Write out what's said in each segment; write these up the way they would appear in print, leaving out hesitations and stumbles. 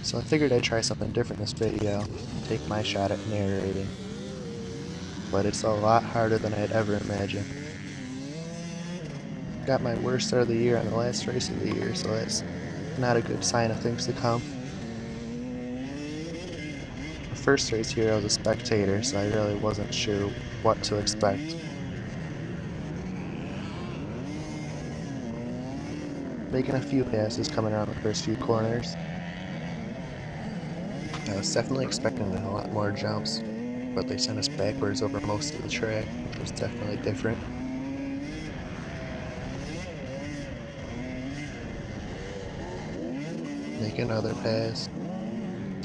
So I figured I'd try something different this video, take my shot at narrating. But it's a lot harder than I'd ever imagined. Got my worst start of the year on the last race of the year, so that's not a good sign of things to come. The first race here I was a spectator, so I really wasn't sure what to expect. Making a few passes coming around the first few corners. I was definitely expecting a lot more jumps, but they sent us backwards over most of the track, which was definitely different. Make another pass,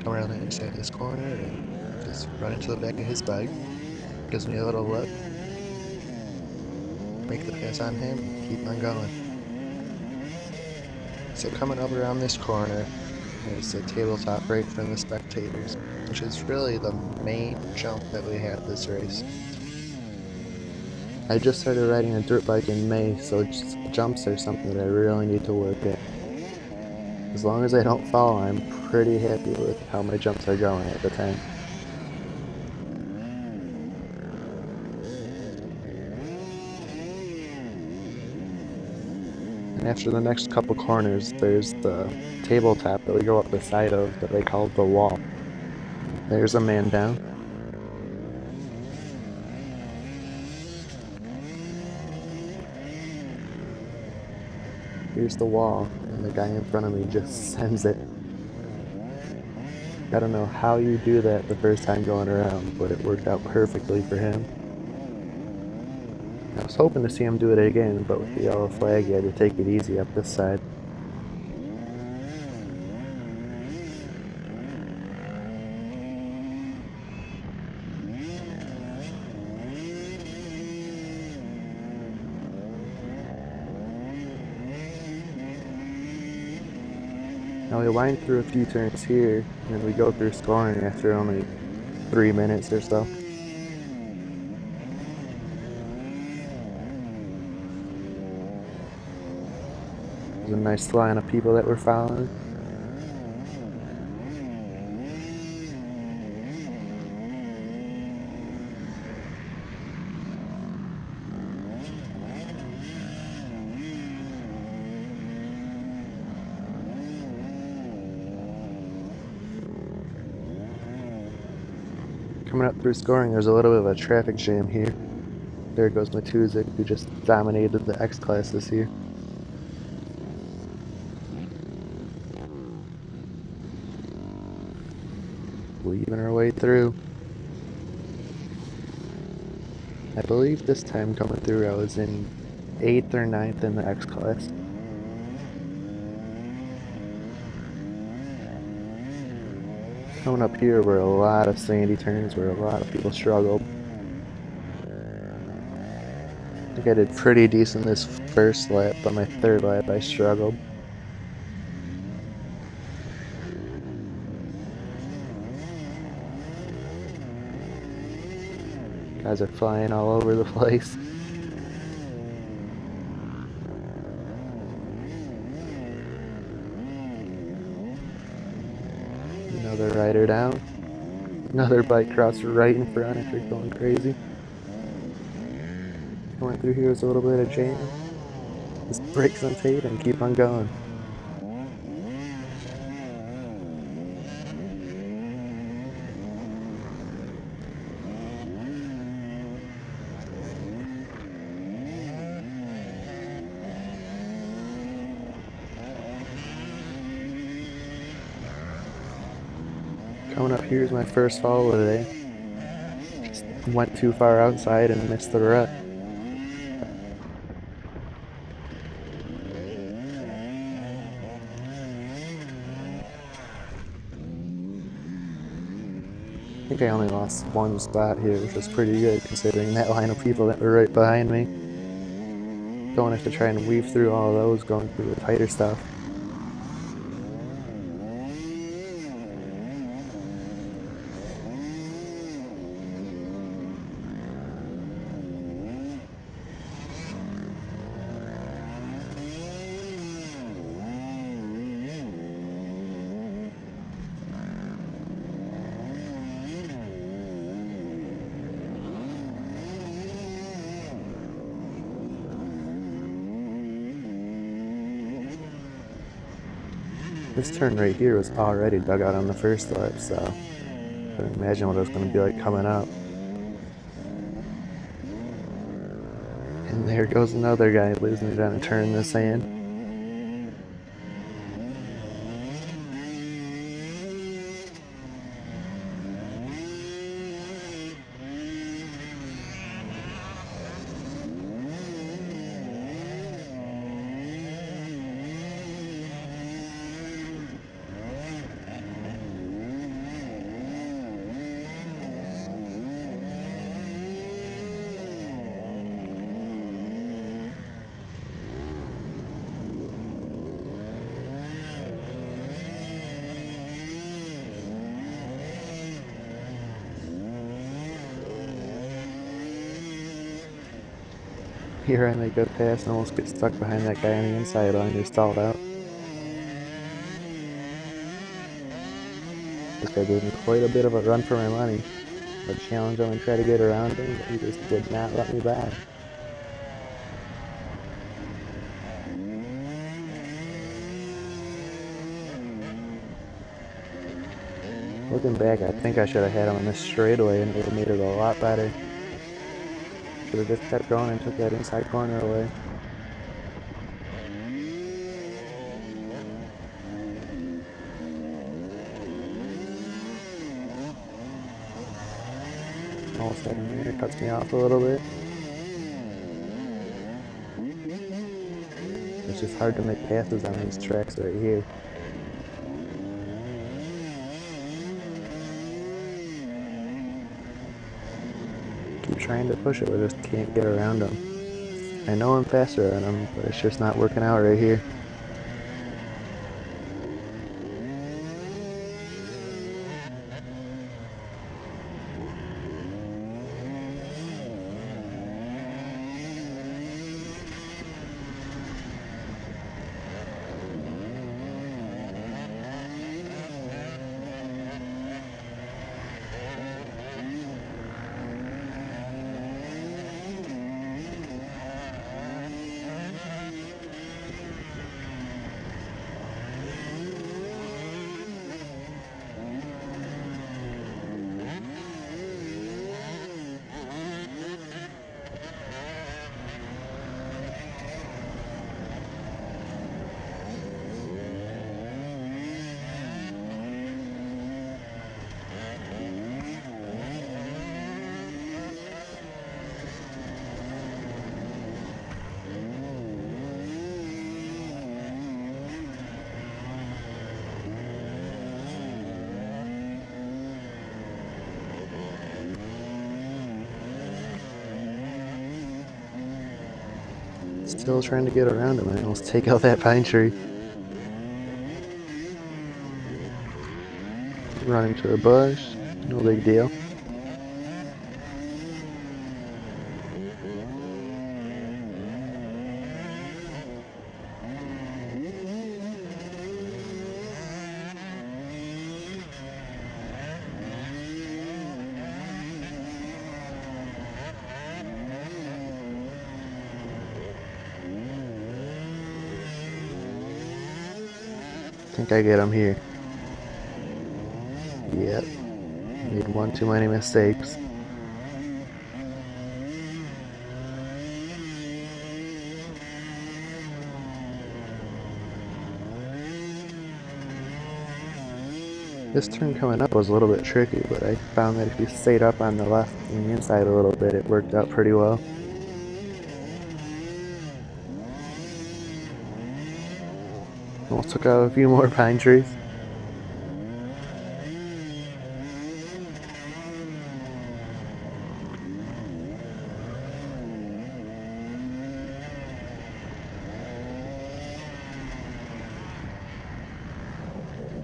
come around the inside of this corner, and just run into the back of his bike. Gives me a little look. Make the pass on him, and keep on going. So coming up around this corner, there's a tabletop right from the spectators, which is really the main jump that we have this race. I just started riding a dirt bike in May, so jumps are something that I really need to work at. As long as I don't fall, I'm pretty happy with how my jumps are going at the time. And after the next couple corners, there's the tabletop that we go up the side of that they call the wall. There's a man down. Here's the wall, and the guy in front of me just sends it. I don't know how you do that the first time going around, but it worked out perfectly for him. I was hoping to see him do it again, but with the yellow flag, he had to take it easy up this side. Now we wind through a few turns here, and then we go through scoring after only 3 minutes or so. There's a nice line of people that we're following. Coming up through scoring, there's a little bit of a traffic jam here. There goes Matuzik, who just dominated the X class this year. Weaving our way through. I believe this time coming through I was in 8th or 9th in the X class. Coming up here were a lot of sandy turns where a lot of people struggled. I think I did pretty decent this first lap, but my third lap I struggled. Guys are flying all over the place. Another rider down. Another bike cross right in front after going crazy. Going through here is a little bit of jam. Just break some tape and keep on going. Coming up here is my first fall of the day. Just went too far outside and missed the rut. I think I only lost one spot here, which was pretty good considering that line of people that were right behind me. Don't have to try and weave through all of those going through the tighter stuff. This turn right here was already dug out on the first lap, so I couldn't imagine what it was going to be like coming up. And there goes another guy losing it on a turn in the sand. Here I make a pass and almost get stuck behind that guy on the inside line who stalled out. This guy gave me quite a bit of a run for my money. I challenged him and tried to get around him, but he just would not let me back. Looking back, I think I should have had him on this straightaway and it would have made it a lot better. Should have just kept going and took that inside corner away. All of a sudden, it cuts me off a little bit. It's just hard to make passes on these tracks right here. Keep trying to push it, but just can't get around him. I know I'm faster than him, but it's just not working out right here. Still trying to get around him. I almost take out that pine tree. Running to a bush, no big deal. I think I get him here. Yep. Made one too many mistakes. This turn coming up was a little bit tricky, but I found that if you stayed up on the left and the inside a little bit, it worked out pretty well. Almost took out a few more pine trees.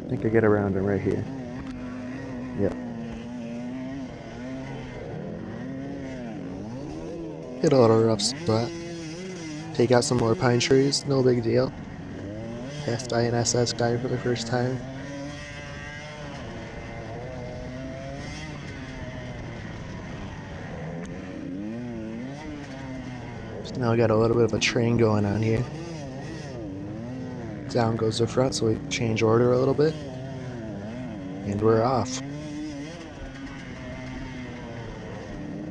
I think I get around him right here. Yep. Hit a little rough spot. Take out some more pine trees, no big deal. Passed by an SS guy for the first time. So now we got a little bit of a train going on here. Down goes the front, so we change order a little bit. And we're off.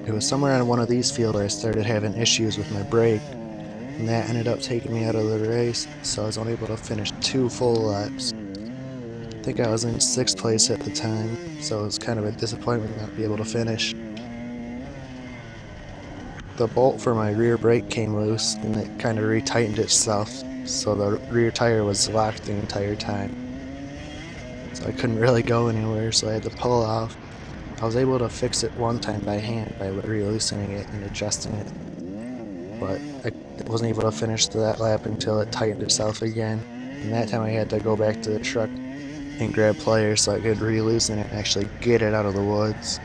It was somewhere on one of these fields where I started having issues with my brake, and that ended up taking me out of the race, so I was only able to finish 2 full laps. I think I was in 6th place at the time, so it was kind of a disappointment not to be able to finish. The bolt for my rear brake came loose, and it kind of retightened itself, so the rear tire was locked the entire time. So I couldn't really go anywhere, so I had to pull off. I was able to fix it one time by hand by re-loosening it and adjusting it, but I wasn't able to finish that lap until it tightened itself again, and that time I had to go back to the truck and grab pliers so I could re-loosen it and actually get it out of the woods.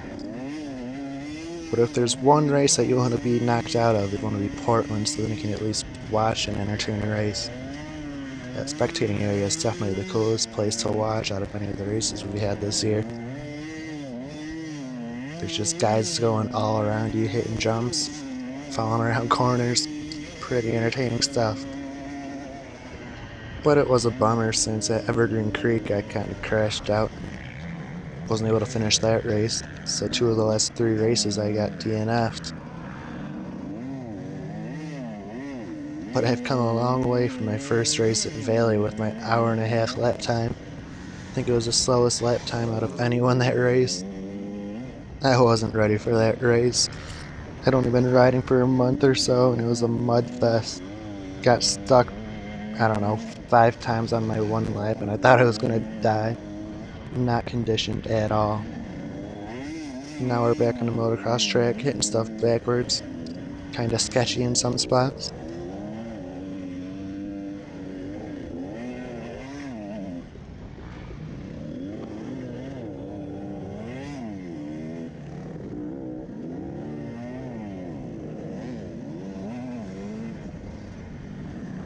But if there's one race that you want to be knocked out of, you'd want to be Portland, so then you can at least watch and entertain a race. That spectating area is definitely the coolest place to watch out of any of the races we had this year. There's just guys going all around you, hitting jumps, falling around corners. Pretty entertaining stuff. But it was a bummer since at Evergreen Creek I kind of crashed out. Wasn't able to finish that race, so 2 of the last 3 races I got DNF'd. But I've come a long way from my first race at Valley with my 1.5-hour lap time. I think it was the slowest lap time out of anyone that race. I wasn't ready for that race. I'd only been riding for a month or so, and it was a mud fest. Got stuck, I don't know, 5 times on my one lap, and I thought I was gonna die. Not conditioned at all. Now we're back on the motocross track, hitting stuff backwards. Kinda sketchy in some spots.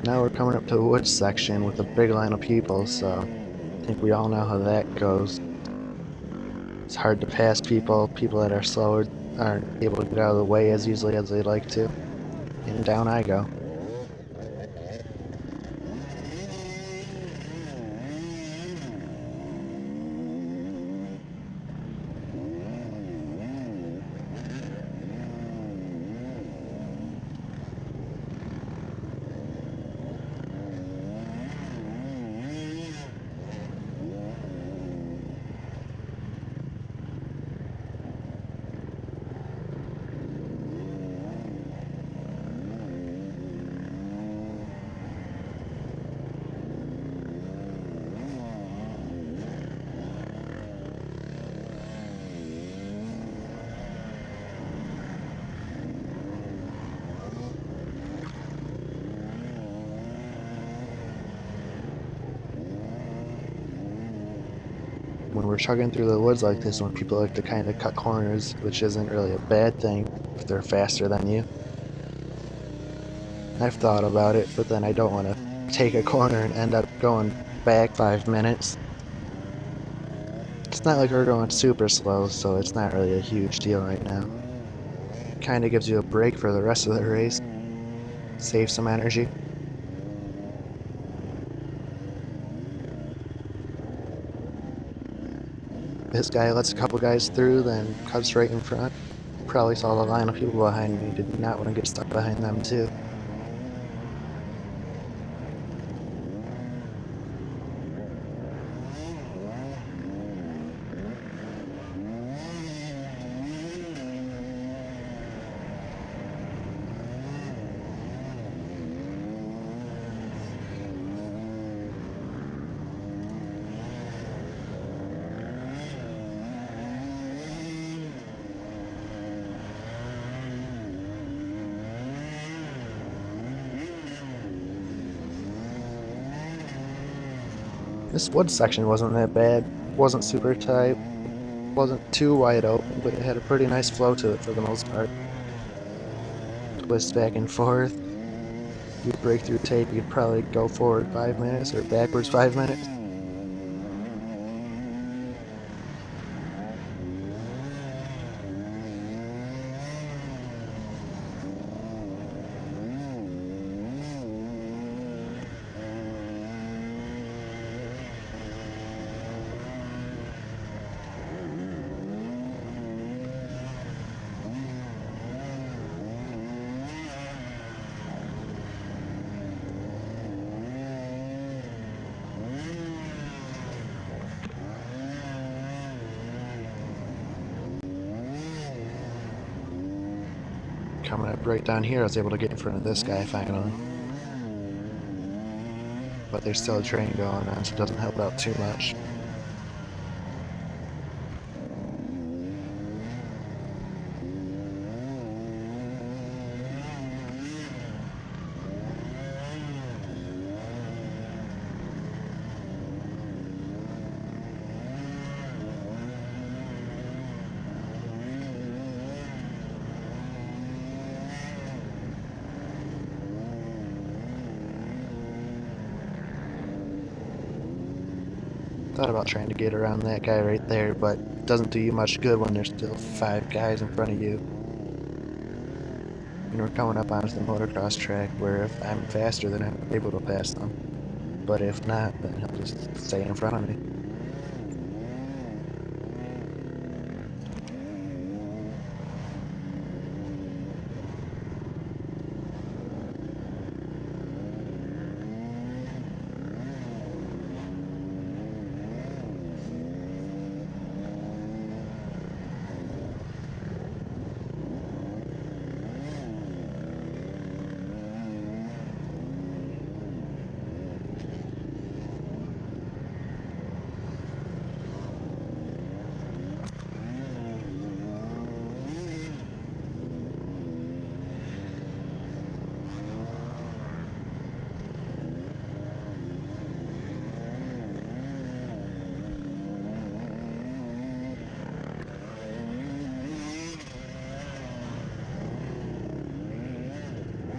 Now we're coming up to the woods section with a big line of people, so I think we all know how that goes. It's hard to pass people that are slower aren't able to get out of the way as easily as they'd like to. And down I go. When we're chugging through the woods like this, when people like to kind of cut corners, which isn't really a bad thing if they're faster than you. I've thought about it, but then I don't want to take a corner and end up going back 5 minutes. It's not like we're going super slow, so it's not really a huge deal right now. Kinda gives you a break for the rest of the race. Save some energy. This guy lets a couple guys through, then cuts right in front. Probably saw the line of people behind me, did not want to get stuck behind them too. This wood section wasn't that bad, wasn't super tight, wasn't too wide open, but it had a pretty nice flow to it for the most part. Twist back and forth. You break through tape, you'd probably go forward 5 minutes or backwards 5 minutes. Coming up right down here, I was able to get in front of this guy finally. But there's still a train going on, so it doesn't help out too much. Thought about trying to get around that guy right there, but it doesn't do you much good when there's still 5 guys in front of you. And we're coming up onto the motocross track where if I'm faster, then I'm able to pass them. But if not, then he'll just stay in front of me.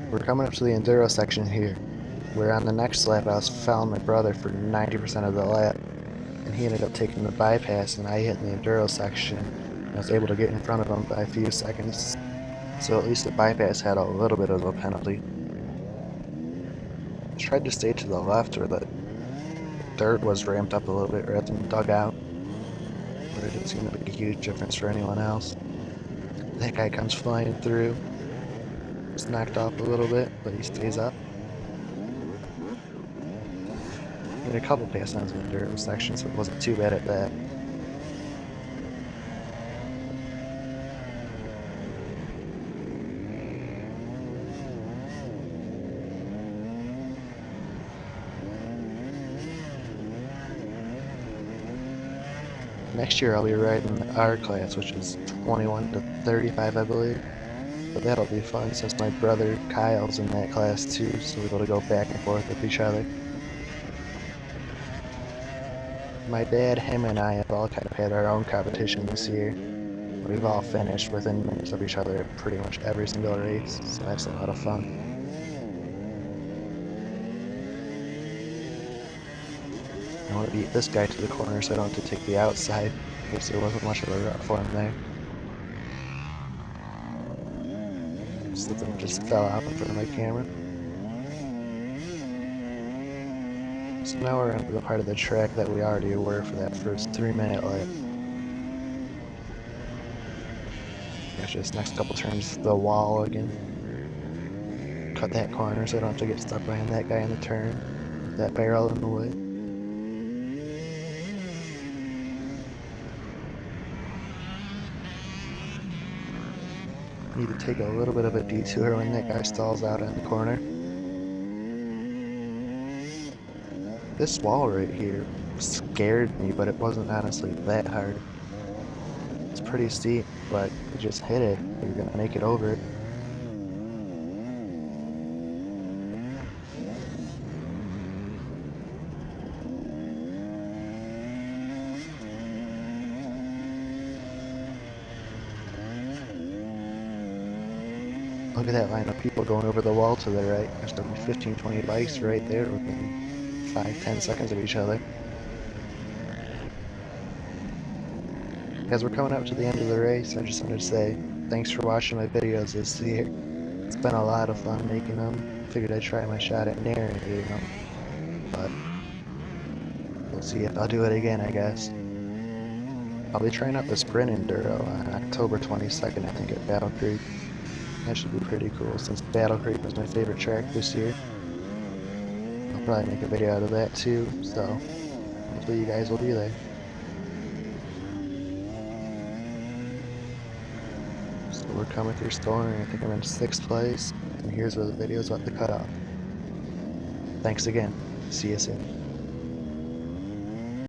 We're coming up to the enduro section here, where on the next lap I was following my brother for 90% of the lap, and he ended up taking the bypass and I hit in the enduro section, and I was able to get in front of him by a few seconds, so at least the bypass had a little bit of a penalty. I tried to stay to the left where the dirt was ramped up a little bit rather than dug out, but it didn't seem to make a huge difference for anyone else. That guy comes flying through. It's knocked off a little bit, but he stays up. He had a couple pass ons in the enduro section, so it wasn't too bad at that. Next year I'll be riding the R class, which is 21 to 35, I believe. But that'll be fun since my brother Kyle's in that class too, so we're able to go back and forth with each other. My dad, him, and I have all kind of had our own competition this year. We've all finished within minutes of each other at pretty much every single race, so that's a lot of fun. I want to beat this guy to the corner so I don't have to take the outside, because there wasn't much of a route for him there. Something just fell out in front of my camera. So now we're into the part of the track that we already were for that first 3-minute lap. Actually, this next couple turns the wall again. Cut that corner so I don't have to get stuck behind that guy in the turn with that barrel in the way. Need to take a little bit of a detour when that guy stalls out in the corner. This wall right here scared me, but it wasn't honestly that hard. It's pretty steep, but you just hit it, you're gonna make it over it. Look at that line of people going over the wall to the right. There's probably 15-20 bikes right there within 5-10 seconds of each other. As we're coming up to the end of the race, I just wanted to say thanks for watching my videos this year. It's been a lot of fun making them. Figured I'd try my shot at narrating them, but we'll see if I'll do it again, I guess. I'll be trying out the sprint enduro on October 22nd, I think, at Battle Creek. That should be pretty cool, since Battle Creek was my favorite track this year. I'll probably make a video out of that too, so hopefully you guys will be there. overcome with your scoring. I think I'm in 6th place, and here's where the video's about to cut off. Thanks again. See you soon.